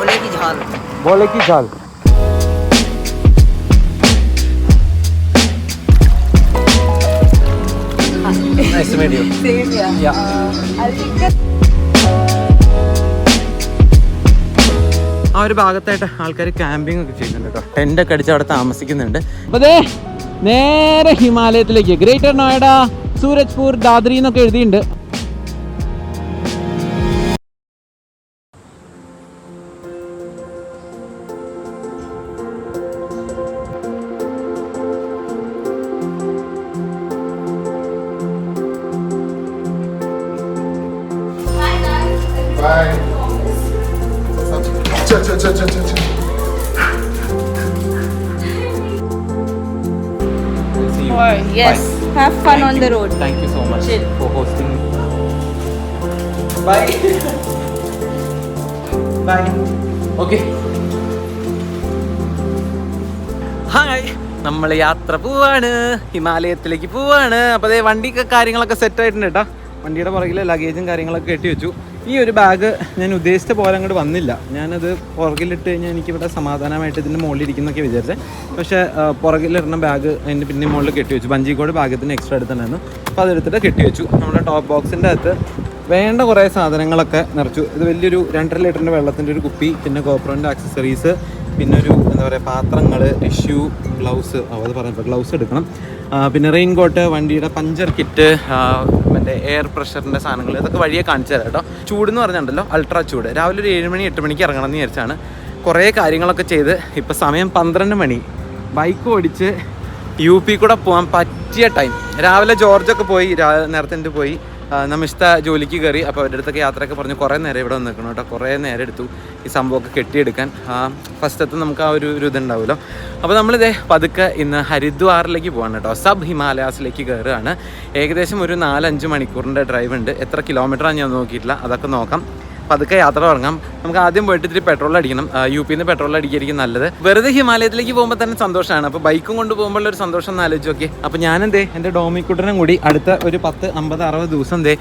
भोले की झाल। भोले की झाल। Nice to meet you. Same, yeah. I'll take it. ആ ഒരു ഭാഗത്തായിട്ട് ആൾക്കാർ ക്യാമ്പിംഗ് ഒക്കെ ചെയ്യുന്നുണ്ട് കേട്ടോ. ടെൻ്റൊക്കെ അടിച്ച് അവിടെ താമസിക്കുന്നുണ്ട്. അപ്പോൾ ദേ നേരെ ഹിമാലയത്തിലേക്ക് ഗ്രേറ്റർ നോയിഡ, സൂരജ്പൂർ, ദാദ്രി എന്നൊക്കെ എഴുതിയിട്ടുണ്ട്. Bye. Yes. Bye. Have fun on the road. Thank you so much Chill. for hosting me. Bye. Bye. Okay. Hi, നമ്മൾ യാത്ര പോവാണ്, ഹിമാലയത്തിലേക്ക് പോവാണ്. അപ്പോൾ അതേ വണ്ടിക്ക് കാര്യങ്ങളൊക്കെ സെറ്റ് ആയിട്ടുണ്ട് കേട്ടോ. വണ്ടിയുടെ പുറകിൽ ലഗേജും കാര്യങ്ങളൊക്കെ കെട്ടി വെച്ചു. ഈ ഒരു ബാഗ് ഞാൻ ഉദ്ദേശിച്ച പോലെ അങ്ങോട്ട് വന്നില്ല. ഞാനത് പുറകിലിട്ട് കഴിഞ്ഞാൽ എനിക്കിവിടെ സമാധാനമായിട്ട് ഇതിൻ്റെ മുകളിൽ ഇരിക്കുന്നൊക്കെ വിചാരിച്ചത്. പക്ഷേ പുറകിലിടുന്ന ബാഗ് അതിൻ്റെ പിന്നെ മുകളിൽ കെട്ടി വെച്ചു. ബഞ്ചിക്കോട് ഭാഗത്തിന് എക്സ്ട്രാ എടുത്തിട്ടുണ്ടായിരുന്നു. അപ്പോൾ അതെടുത്തിട്ട് കെട്ടി വെച്ചു. നമ്മുടെ ടോപ്പ് ബോക്സിൻ്റെ അകത്ത് വേണ്ട കുറേ സാധനങ്ങളൊക്കെ നിറച്ചു. ഇത് വലിയൊരു 2.5 ലിറ്ററിൻ്റെ വെള്ളത്തിൻ്റെ ഒരു കുപ്പി, പിന്നെ ഗോപ്രോൻ്റെ ആക്സസറീസ്, പിന്നെ ഒരു എന്താ പറയുക പാത്രങ്ങൾ, ടിഷ്യൂ, ഗ്ലൗസ്, അത് പറഞ്ഞപ്പോൾ ഗ്ലൗസ് എടുക്കണം, പിന്നെ റെയിൻ കോട്ട്, വണ്ടിയുടെ പഞ്ചർ കിറ്റ്, മറ്റേ എയർ പ്രഷറിൻ്റെ സാധനങ്ങൾ, ഇതൊക്കെ വഴിയെ കാണിച്ചു തരാം കേട്ടോ. ചൂടെന്ന് പറഞ്ഞിട്ടുണ്ടല്ലോ അൾട്രാ ചൂട്. രാവിലെ ഒരു 7 മണി 8 മണിക്ക് ഇറങ്ങണം എന്ന് വിചാരിച്ചാണ്. കുറേ കാര്യങ്ങളൊക്കെ ചെയ്ത് ഇപ്പോൾ സമയം 12 മണി. ബൈക്ക് ഓടിച്ച് UP കൂടെ പോകാൻ പറ്റിയ ടൈം. രാവിലെ ജോർജൊക്കെ പോയി, നേരത്തെ പോയി നമിഷ്ത ജോലിക്ക് കയറി. അപ്പോൾ അവരുടെ അടുത്തൊക്കെ യാത്രയൊക്കെ പറഞ്ഞ് കുറേ നേരം ഇവിടെ വന്ന് നിൽക്കണം കേട്ടോ. കുറേ നേരം എടുത്തു ഈ സംഭവമൊക്കെ കെട്ടിയെടുക്കാൻ. ഫസ്റ്റത്തെ നമുക്ക് ആ ഒരു ഇതുണ്ടാവുമല്ലോ. അപ്പോൾ നമ്മളിതേ പതുക്കെ ഇന്ന് ഹരിദ്വാറിലേക്ക് പോകാൻ കേട്ടോ. സബ് ഹിമാലയാസിലേക്ക് കയറുകയാണ്. ഏകദേശം ഒരു 4-5 മണിക്കൂറിൻ്റെ ഡ്രൈവ് ഉണ്ട്. എത്ര കിലോമീറ്ററാണ് ഞാൻ നോക്കിയിട്ടില്ല, അതൊക്കെ നോക്കാം. പതുക്കെ യാത്ര തുടങ്ങാം. നമുക്ക് ആദ്യം പോയിട്ട് ഇത്തിരി പെട്രോൾ അടിക്കണം. UP നിന്ന് പെട്രോൾ അടിക്കായിരിക്കും നല്ലത്. വെറുതെ ഹിമാലയത്തിലേക്ക് പോകുമ്പോൾ തന്നെ സന്തോഷമാണ്. അപ്പോൾ ബൈക്കും കൊണ്ട് പോകുമ്പോൾ ഒരു സന്തോഷം ഒന്ന് ആലോചിച്ച് നോക്കി. അപ്പോൾ ഞാനെന്തേ എൻ്റെ ഡോമിക്കുട്ടനും കൂടി അടുത്ത ഒരു 10, 50, 60 ദിവസം എന്തേ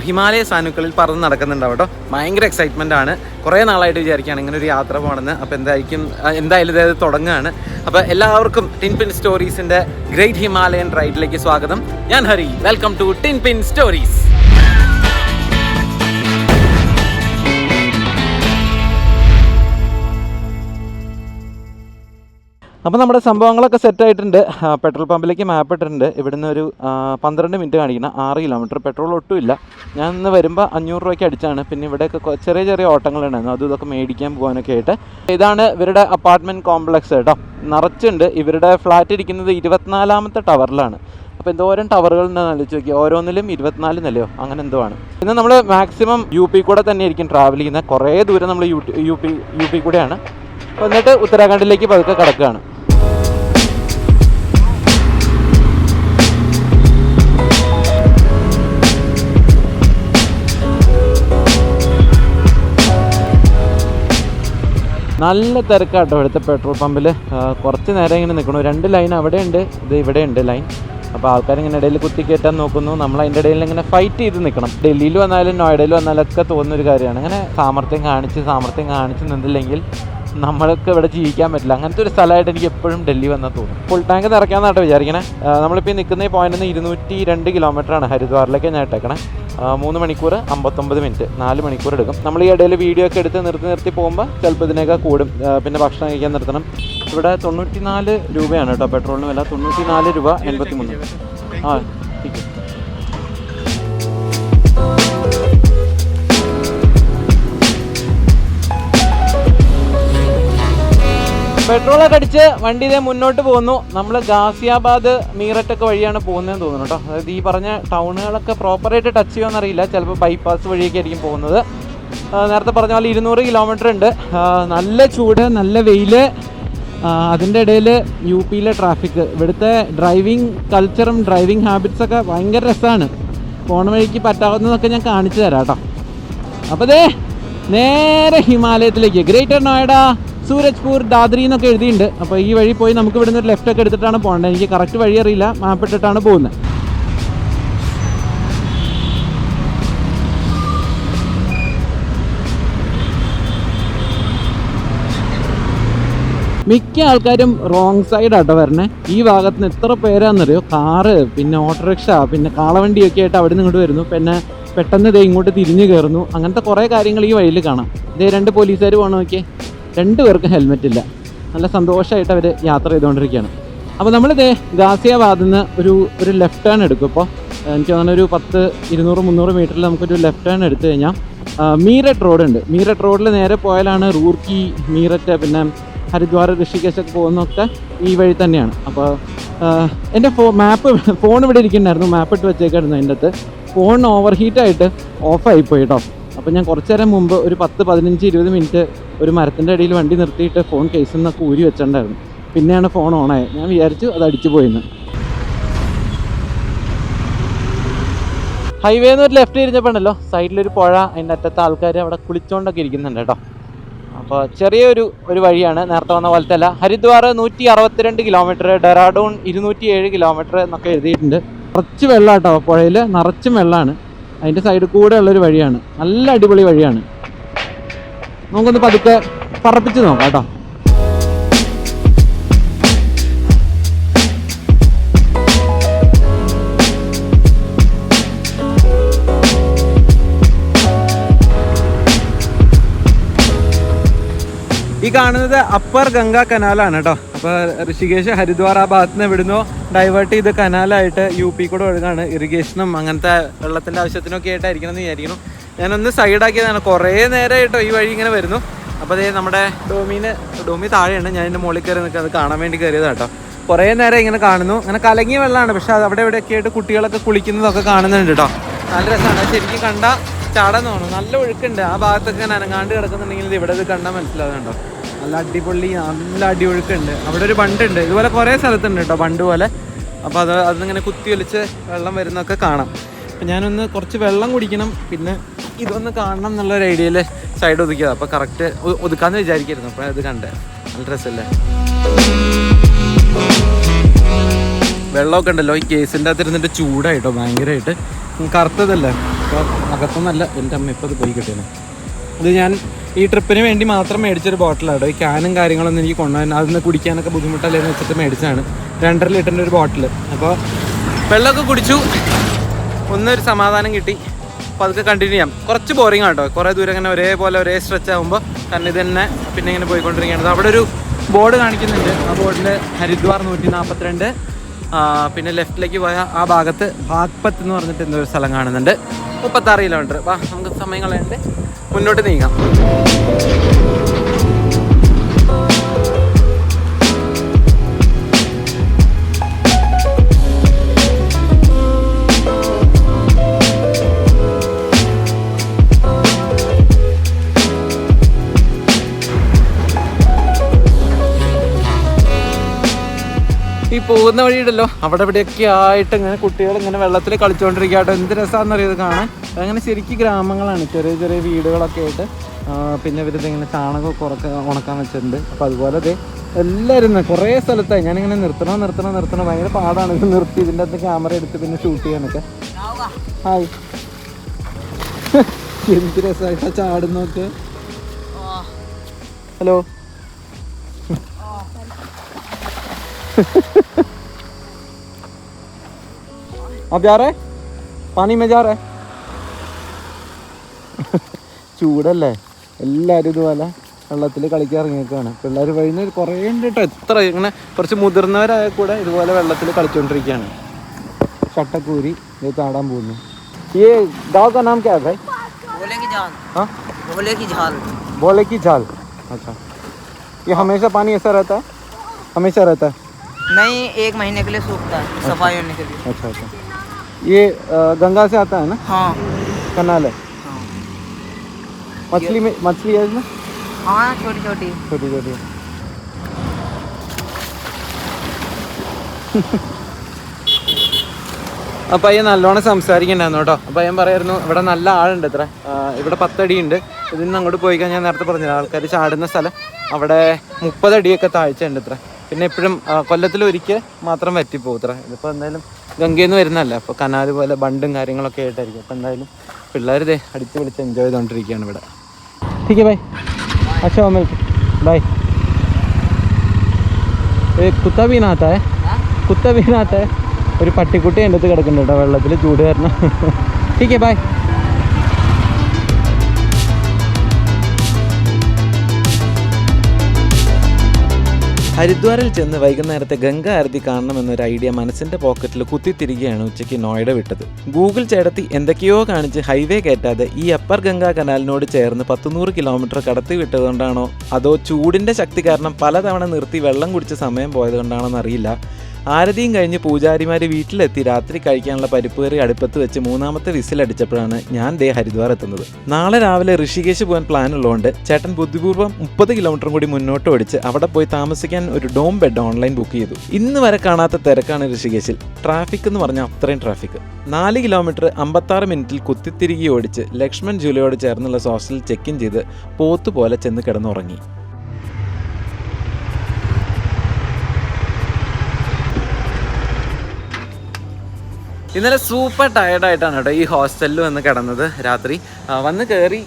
ഹിമാലയ സാനുക്കളിൽ പറന്ന് നടക്കുന്നുണ്ടാവും കേട്ടോ. ഭയങ്കര എക്സൈറ്റ്മെൻ്റ് ആണ്. കുറേ നാളായിട്ട് വിചാരിക്കുകയാണ് ഇങ്ങനെ ഒരു യാത്ര പോകണമെന്ന്. അപ്പോൾ എന്തായാലും ഇതായത് തുടങ്ങുകയാണ്. അപ്പോൾ എല്ലാവർക്കും ടിൻ പിൻ സ്റ്റോറീസിൻ്റെ ഗ്രേറ്റ് ഹിമാലയൻ റൈഡിലേക്ക് സ്വാഗതം. ഞാൻ Hari. Welcome to Tin Pin Stories. അപ്പോൾ നമ്മുടെ സംഭവങ്ങളൊക്കെ സെറ്റായിട്ടുണ്ട്. പെട്രോൾ പമ്പിലേക്ക് മാപ്പ് ഇട്ടിട്ടുണ്ട്. ഇവിടുന്ന് ഒരു 12 മിനിറ്റ് കാണിക്കണം. 6 കിലോമീറ്റർ. പെട്രോൾ ഒട്ടുമില്ല. ഞാൻ ഇന്ന് വരുമ്പോൾ 500 രൂപയ്ക്ക് അടിച്ചാണ്. പിന്നെ ഇവിടെയൊക്കെ ചെറിയ ഓട്ടങ്ങളുണ്ടായിരുന്നു. അതും ഇതൊക്കെ മേടിക്കാൻ പോകാനൊക്കെ ആയിട്ട്. ഇതാണ് ഇവരുടെ അപ്പാർട്ട്മെൻറ്റ് കോംപ്ലക്സ് കേട്ടോ. നിറച്ചുണ്ട്. ഇവരുടെ ഫ്ലാറ്റ് ഇരിക്കുന്നത് 24ാമത്തെ ടവറിലാണ്. അപ്പോൾ എന്തോരം ടവറുകൾ ഉണ്ടെന്ന് ആലോചിച്ച് നോക്കി. ഓരോന്നിലും 24 നിലയോ അങ്ങനെ എന്തോ ആണ്. ഇന്ന് നമ്മൾ മാക്സിമം UP കൂടെ തന്നെ ആയിരിക്കും ട്രാവൽ ചെയ്യുന്നത്. കുറേ ദൂരം നമ്മൾ UP കൂടെയാണ്. എന്നിട്ട് ഉത്തരാഖണ്ഡിലേക്ക് പതുക്കെ കിടക്കുകയാണ്. നല്ല തിരക്കാട്ടോ ഇവിടുത്തെ പെട്രോൾ പമ്പിൽ. കുറച്ച് നേരം ഇങ്ങനെ നിൽക്കണു. 2 ലൈൻ അവിടെ ഉണ്ട്, ഇത് ഇവിടെ ഉണ്ട് ലൈൻ. അപ്പോൾ ആൾക്കാരിങ്ങനെ ഇടയിൽ കുത്തിക്കയറ്റാൻ നോക്കുന്നു. നമ്മൾ അതിൻ്റെ ഇടയിൽ ഇങ്ങനെ ഫൈറ്റ് ചെയ്ത് നിൽക്കണം. ഡൽഹിയിൽ വന്നാലും നോയിഡയിൽ വന്നാലും ഒക്കെ തോന്നുന്നൊരു കാര്യമാണ്. അങ്ങനെ സാമർത്ഥ്യം കാണിച്ച് നിന്നില്ലെങ്കിൽ നമ്മൾക്ക് ഇവിടെ ജീവിക്കാൻ പറ്റില്ല. അങ്ങനത്തെ ഒരു സ്ഥലമായിട്ട് എനിക്ക് എപ്പോഴും ഡൽഹി വന്നാൽ തോന്നും. ഫുൾ ടാങ്ക് നിറയ്ക്കാമെന്നാട്ടോ വിചാരിക്കണേ. നമ്മളിപ്പോൾ നിൽക്കുന്ന ഈ പോയിന്റിൽ നിന്ന് 202 കിലോമീറ്ററാണ് ഹരിദ്വാറിലേക്ക് ഞാൻ ഇട്ടേക്കണേ. 3 മണിക്കൂർ 59 മിനിറ്റ്, 4 മണിക്കൂർ എടുക്കും. നമ്മൾ ഈ ഇടയിൽ വീഡിയോ ഒക്കെ എടുത്ത് നിർത്തി പോകുമ്പോൾ ചിലപ്പോൾ ഇതിനൊക്കെ കൂടും. പിന്നെ ഭക്ഷണം കഴിക്കാൻ നിർത്തണം. ഇവിടെ 94 രൂപയാണ് കേട്ടോ പെട്രോളിന് വില. 94 രൂപ 83. ആ ठीक है. പെട്രോളൊക്കെ അടിച്ച് വണ്ടി ഇതേ മുന്നോട്ട് പോകുന്നു. നമ്മൾ ഗാസിയാബാദ് മീററ്റൊക്കെ വഴിയാണ് പോകുന്നതെന്ന് തോന്നുന്നു കേട്ടോ. അതായത് ഈ പറഞ്ഞ ടൗണുകളൊക്കെ പ്രോപ്പറായിട്ട് ടച്ച് ചെയ്യുമെന്നറിയില്ല. ചിലപ്പോൾ ബൈപ്പാസ് വഴിയൊക്കെ ആയിരിക്കും പോകുന്നത്. നേരത്തെ പറഞ്ഞ പോലെ 200 കിലോമീറ്റർ ഉണ്ട്. നല്ല ചൂട്, നല്ല വെയിൽ. അതിൻ്റെ ഇടയിൽ UPയിലെ ട്രാഫിക്. ഇവിടുത്തെ ഡ്രൈവിംഗ് കൾച്ചറും ഡ്രൈവിംഗ് ഹാബിറ്റ്സൊക്കെ ഭയങ്കര രസമാണ്. പോണ വഴിക്ക് പറ്റാവുന്നതൊക്കെ ഞാൻ കാണിച്ചു തരാം കേട്ടോ. അപ്പോൾ ദേ നേരെ ഹിമാലയത്തിലേക്ക് ഗ്രേറ്റർ നോയിഡ, സൂരജ്പൂർ, ദാദ്രി എന്നൊക്കെ എഴുതിയിട്ടുണ്ട്. അപ്പോൾ ഈ വഴി പോയി നമുക്ക് ഇവിടുന്ന് ഒരു ലെഫ്റ്റൊക്കെ എടുത്തിട്ടാണ് പോകേണ്ടത്. എനിക്ക് കറക്റ്റ് വഴി അറിയില്ല. മാപ്പ് ഇട്ടിട്ടാണ് പോകുന്നത്. മിക്ക ആൾക്കാരും റോങ് സൈഡാട്ടോ വരണേ. ഈ ഭാഗത്ത് നിന്ന് എത്ര പേരാണെന്നറിയോ, കാറ്, പിന്നെ ഓട്ടോറിക്ഷ, പിന്നെ കാളവണ്ടിയൊക്കെ ആയിട്ട് അവിടെ നിന്ന് ഇങ്ങോട്ട് വരുന്നു. പിന്നെ പെട്ടെന്ന് ഇതേ ഇങ്ങോട്ട് തിരിഞ്ഞു കയറുന്നു. അങ്ങനത്തെ കുറേ കാര്യങ്ങൾ ഈ വഴിയിൽ കാണാം. ഇതേ 2 പോലീസുകാർ പോകണം നോക്കിയേ, 2 പേർക്കും ഹെൽമെറ്റ് ഇല്ല. നല്ല സന്തോഷമായിട്ട് അവർ യാത്ര ചെയ്തുകൊണ്ടിരിക്കുകയാണ്. അപ്പോൾ നമ്മളിതേ ഗാസിയാബാദിൽ നിന്ന് ഒരു ലെഫ്റ്റ് ടേൺ എടുക്കും. ഇപ്പോൾ എനിക്ക് അങ്ങനെ ഒരു 200-300 മീറ്ററിൽ നമുക്കൊരു ലെഫ്റ്റ് ടേൺ എടുത്തു കഴിഞ്ഞാൽ മീററ്റ് റോഡ് ഉണ്ട്. മീററ്റ് റോഡിൽ നേരെ പോയാലാണ് റൂർക്കി, മീററ്റ്, പിന്നെ ഹരിദ്വാർ, ഋഷികേശൊക്കെ പോകുന്നതൊക്കെ ഈ വഴി തന്നെയാണ്. അപ്പോൾ എൻ്റെ ഫോൺ ഇവിടെ ഇരിക്കുന്നുണ്ടായിരുന്നു, മാപ്പ് ഇട്ട് വെച്ചേക്കായിരുന്നു. അതിൻ്റെ അകത്ത് ഫോൺ ഓവർ ഹീറ്റായിട്ട് ഓഫായിപ്പോയി കേട്ടോ. അപ്പോൾ ഞാൻ കുറച്ച് നേരം മുമ്പ് ഒരു 10-15-20 മിനിറ്റ് ഒരു മരത്തിൻ്റെ അടിയിൽ വണ്ടി നിർത്തിയിട്ട് ഫോൺ കേസിൽ നിന്നൊക്കെ ഊരി വെച്ചിട്ടുണ്ടായിരുന്നു. പിന്നെയാണ് ഫോൺ ഓണായത്. ഞാൻ വിചാരിച്ചു അത് അടിച്ചു പോയിന്ന്. ഹൈവേ നിന്ന് ഒരു ലെഫ്റ്റ് തിരിഞ്ഞപ്പോൾ ഉണ്ടല്ലോ സൈഡിലൊരു പുഴ, അതിൻ്റെ അറ്റത്തെ ആൾക്കാർ അവിടെ കുളിച്ചുകൊണ്ടൊക്കെ ഇരിക്കുന്നുണ്ട് കേട്ടോ. അപ്പോൾ ചെറിയൊരു വഴിയാണ്, നേരത്തെ വന്ന പോലത്തെ അല്ല. ഹരിദ്വാർ 162 കിലോമീറ്റർ, ഡെറാഡൂൺ 207 കിലോമീറ്റർ എന്നൊക്കെ എഴുതിയിട്ടുണ്ട്. നിറച്ച് വെള്ളം കേട്ടോ, പുഴയിൽ നിറച്ചും വെള്ളമാണ്. അതിൻ്റെ സൈഡിൽ കൂടെ ഉള്ളൊരു വഴിയാണ്, നല്ല അടിപൊളി വഴിയാണ്. നമുക്കൊന്ന് പതുക്കെ പറപ്പിച്ച് നോക്കാം കേട്ടോ. ഈ കാണുന്നത് അപ്പർ ഗംഗ കനാലാണ് കേട്ടോ. അപ്പോൾ ഋഷികേശ്, ഹരിദ്വാർ ആ ഭാഗത്ത് നിന്ന് ഇവിടുന്ന് ഡൈവേർട്ട് ചെയ്ത് കനാലായിട്ട് UP കൂടെ ഒഴുകാണ്. ഇറിഗേഷനും അങ്ങനത്തെ വെള്ളത്തിൻ്റെ ആവശ്യത്തിനൊക്കെ ആയിട്ടായിരിക്കണം എന്ന് വിചാരിക്കുന്നു. ഞാനൊന്ന് സൈഡാക്കിയതാണ്. കുറേ നേരമായിട്ടോ ഈ വഴി ഇങ്ങനെ വരുന്നു. അപ്പോൾ അതേ നമ്മുടെ ഡോമി താഴെയാണ്, ഞാൻ എൻ്റെ മുകളിൽ കയറി നിൽക്കുക, അത് കാണാൻ വേണ്ടി കയറിയതാണ് കേട്ടോ. കുറേ നേരം ഇങ്ങനെ കാണുന്നു. അങ്ങനെ കലങ്ങിയ വെള്ളമാണ്, പക്ഷെ അത് അവിടെ ഇവിടെയൊക്കെ ആയിട്ട് കുട്ടികളൊക്കെ കുളിക്കുന്നതൊക്കെ കാണുന്നുണ്ട് കേട്ടോ. നല്ല രസമാണ്, ശരിക്കും കണ്ടാൽ ചാടാൻ തോന്നുന്നു. നല്ല ഒഴുക്കുണ്ട്. ആ ഭാഗത്തൊക്കെ ഞാൻ അനങ്ങാണ്ട് കിടക്കുന്നുണ്ടെങ്കിൽ ഇവിടെ ഇത് കണ്ടാൽ മനസ്സിലാവുന്നുണ്ടോ. നല്ല അടിയൊഴുക്കുണ്ട്. അവിടെ ഒരു ബണ്ടുണ്ട്, ഇതുപോലെ കുറേ സ്ഥലത്തുണ്ട് കേട്ടോ ബണ്ട് പോലെ. അപ്പോൾ അതിങ്ങനെ കുത്തി ഒലിച്ച് വെള്ളം വരുന്നതൊക്കെ കാണാം. അപ്പം ഞാനൊന്ന് കുറച്ച് വെള്ളം കുടിക്കണം, പിന്നെ ഇതൊന്ന് കാണണം എന്നുള്ളൊരു ഐഡിയയിൽ സൈഡ് ഒതുക്കിയത്. അപ്പോൾ കറക്റ്റ് ഒതുക്കാമെന്ന് വിചാരിക്കായിരുന്നു. അപ്പോൾ അത് കണ്ടേ, നല്ല രസമല്ലേ. വെള്ളമൊക്കെ ഉണ്ടല്ലോ ഈ കേസിൻ്റെ അകത്ത് ഇരുന്നിട്ട് ചൂടായിട്ടോ ഭയങ്കരമായിട്ട്. കറുത്തതല്ലേ, അപ്പോൾ അകത്തൊന്നല്ല. എൻ്റെ അമ്മ ഇപ്പോൾ അത് പോയി കിട്ടിയാണ്. ഇത് ഞാൻ ഈ ട്രിപ്പിന് വേണ്ടി മാത്രം മേടിച്ചൊരു ബോട്ടിലാണ്. ഈ ക്യാനും കാര്യങ്ങളൊന്നും എനിക്ക് കൊണ്ടുപോകാൻ, അതിന് കുടിക്കാനൊക്കെ ബുദ്ധിമുട്ടല്ലേ എന്ന് വെച്ചിട്ട് മേടിച്ചതാണ്. 2.5 ലിറ്ററിൻ്റെ ഒരു ബോട്ടിൽ. അപ്പോൾ വെള്ളമൊക്കെ കുടിച്ചു, ഒന്നൊരു സമാധാനം കിട്ടി. അപ്പോൾ അതൊക്കെ കണ്ടിന്യൂ ചെയ്യാം. കുറച്ച് ബോറിംഗ് ആട്ടോ, കുറേ ദൂരം ഇങ്ങനെ ഒരേ സ്ട്രെച്ച് ആകുമ്പോൾ. കാരണം ഇത് തന്നെ പിന്നെ ഇങ്ങനെ പോയിക്കൊണ്ടിരിക്കുകയാണ്. അവിടെ ഒരു ബോർഡ് കാണിക്കുന്നുണ്ട്. ആ ബോർഡിൽ ഹരിദ്വാർ 142, പിന്നെ ലെഫ്റ്റിലേക്ക് പോയ ആ ഭാഗത്ത് ഭാഗ്പത്ത് എന്ന് പറഞ്ഞിട്ട് എന്തോ ഒരു സ്ഥലം കാണുന്നുണ്ട്. 36 കിലോമീറ്റർ. വാ, നമുക്ക് സമയം കളയണ്ട്, മുന്നോട്ട് നീങ്ങാം. ഈ പോകുന്ന വഴിയുണ്ടല്ലോ അവിടെ ഇവിടെയൊക്കെ ആയിട്ട് ഇങ്ങനെ കുട്ടികൾ ഇങ്ങനെ വെള്ളത്തിൽ കളിച്ചുകൊണ്ടിരിക്കുക കേട്ടോ. എന്ത് രസമാണെന്നറിയത് കാണാൻ. അങ്ങനെ ശരിക്കും ഗ്രാമങ്ങളാണ്, ചെറിയ ചെറിയ വീടുകളൊക്കെ ആയിട്ട്. പിന്നെ ഇവരിതിങ്ങനെ ചാണകമൊക്കെ ഉണക്കാൻ വെച്ചിട്ടുണ്ട്. അപ്പോൾ അതുപോലെ അതെ എല്ലാവരും കുറേ സ്ഥലത്തായി. ഞാനിങ്ങനെ നിർത്തണം ഭയങ്കര പാടാണ്. ഇത് നിർത്തി ഇതിൻ്റെ അകത്ത് ക്യാമറ എടുത്ത് പിന്നെ ഷൂട്ട് ചെയ്യാനൊക്കെ. ഹായ്, എന്ത് രസമായിട്ടാ ചാടുന്നൊക്കെ. ഹലോ, आप जा रहे पानी में जा रहे ചൂടല്ലേ, എല്ലാവരും ഇതുപോലെ വെള്ളത്തിൽ കളിക്കാൻ ഇറങ്ങിയേക്കാണ്. പിള്ളേർ വഴിന്ന് കുറേ ഉണ്ട് കേട്ടോ. എത്ര ഇങ്ങനെ കുറച്ച് മുതിർന്നവരായ കൂടെ ഇതുപോലെ വെള്ളത്തിൽ കളിച്ചുകൊണ്ടിരിക്കുകയാണ്. ഷട്ടക്കൂരി ഇത് ചാടാൻ പോകുന്നു. ഈ गाँव का नाम क्या है भाई? हाँ, भोले की झाल. अच्छा, ये हमेशा पानी ऐसा रहता है? हमेशा रहता है? नहीं, 1 महीने के लिए सूखता है, सफाई होने के लिए. अच्छा, ये गंगा से आता है ना? हाँ, कनाल है. हाँ. मछली है इसमें? हाँ, छोटी छोटी. അപ്പം അയ്യ നല്ലോണം സംസാരിക്കണ്ടായിരുന്നു കേട്ടോ. അപ്പം ഞാൻ പറയായിരുന്നു ഇവിടെ നല്ല ആളുണ്ട് ഇത്ര. ഇവിടെ 10 അടിയുണ്ട്. ഇതിൽ നിന്ന് അങ്ങോട്ട് പോയി കഴിഞ്ഞാൽ നേരത്തെ പറഞ്ഞില്ല, ആൾക്കാർ ചാടുന്ന സ്ഥലം അവിടെ 30 അടിയൊക്കെ താഴ്ചയുണ്ട് ഇത്ര. പിന്നെ എപ്പോഴും കൊല്ലത്തിലൊരിക്കൽ മാത്രം വറ്റിപ്പോകും ഇത്ര. ഇതിപ്പോൾ എന്തായാലും ഗംഗയിൽ നിന്ന് വരുന്നതല്ല, അപ്പോൾ കനാല് പോലെ ബണ്ടും കാര്യങ്ങളൊക്കെ ആയിട്ടായിരിക്കും. അപ്പോൾ എന്തായാലും പിള്ളേർ ഇതേ അടിച്ച് വിളിച്ച് എൻജോയ് ചെയ്തുകൊണ്ടിരിക്കുകയാണ് ഇവിടെ. ठीक है भाई, अच्छा मिल बाय. കുത്ത വീണാത്ത കുത്ത വീണാത്ത ഒരു പട്ടിക്കുട്ടി എൻ്റെ അടുത്ത് കിടക്കുന്നുണ്ട് കേട്ടോ വെള്ളത്തിൽ ചൂട് കാരണം. ടീക്കേ ബൈ. ഹരിദ്വാറിൽ ചെന്ന് വൈകുന്നേരത്തെ ഗംഗ ആരതി കാണണമെന്നൊരു ഐഡിയ മനസ്സിൻ്റെ പോക്കറ്റിൽ കുത്തിത്തിരികെയാണ് ഉച്ചയ്ക്ക് നോയിഡ വിട്ടത്. ഗൂഗിൾ ചേട്ടത്തി എന്തൊക്കെയോ കാണിച്ച് ഹൈവേ കയറ്റാതെ ഈ അപ്പർ ഗംഗ കനാലിനോട് ചേർന്ന് 100 കിലോമീറ്റർ കടത്തി വിട്ടതുകൊണ്ടാണോ അതോ ചൂടിൻ്റെ ശക്തി കാരണം പലതവണ നിർത്തി വെള്ളം കുടിച്ച സമയം പോയതുകൊണ്ടാണോ എന്നറിയില്ല. ആരതിയും കഴിഞ്ഞ് പൂജാരിമാർ വീട്ടിലെത്തി രാത്രി കഴിക്കാനുള്ള പരിപ്പ് കറി അടുപ്പത്ത് വെച്ച് 3ാമത്തെ വിസിലടിച്ചപ്പോഴാണ് ഞാൻ ഹരിദ്വാർ എത്തുന്നത്. നാളെ രാവിലെ ഋഷികേശ് പോകാൻ പ്ലാൻ ഉള്ളതുകൊണ്ട് ചേട്ടൻ ബുദ്ധിപൂർവ്വം 30 കിലോമീറ്റർ കൂടി മുന്നോട്ട് ഓടിച്ച് അവിടെ പോയി താമസിക്കാൻ ഒരു ഡോം ബെഡ് ഓൺലൈൻ ബുക്ക് ചെയ്തു. ഇന്ന് വരെ കാണാത്ത തിരക്കാണ് ഋഷികേശിൽ. ട്രാഫിക് എന്ന് പറഞ്ഞാൽ അത്രയും ട്രാഫിക്. 4 കിലോമീറ്റർ 56 മിനിറ്റിൽ കുത്തിത്തിരികെ ഓടിച്ച് ലക്ഷ്മൺ ജൂലയോട് ചേർന്നുള്ള ഹോസ്റ്റലിൽ ചെക്ക് ഇൻ ചെയ്ത് പോത്തുപോലെ ചെന്ന് കിടന്നുറങ്ങി. ഇന്നലെ സൂപ്പർ ടയർഡായിട്ടാണ് കേട്ടോ ഈ ഹോസ്റ്റലിൽ വന്ന് കിടന്നത്. രാത്രി വന്ന് കയറി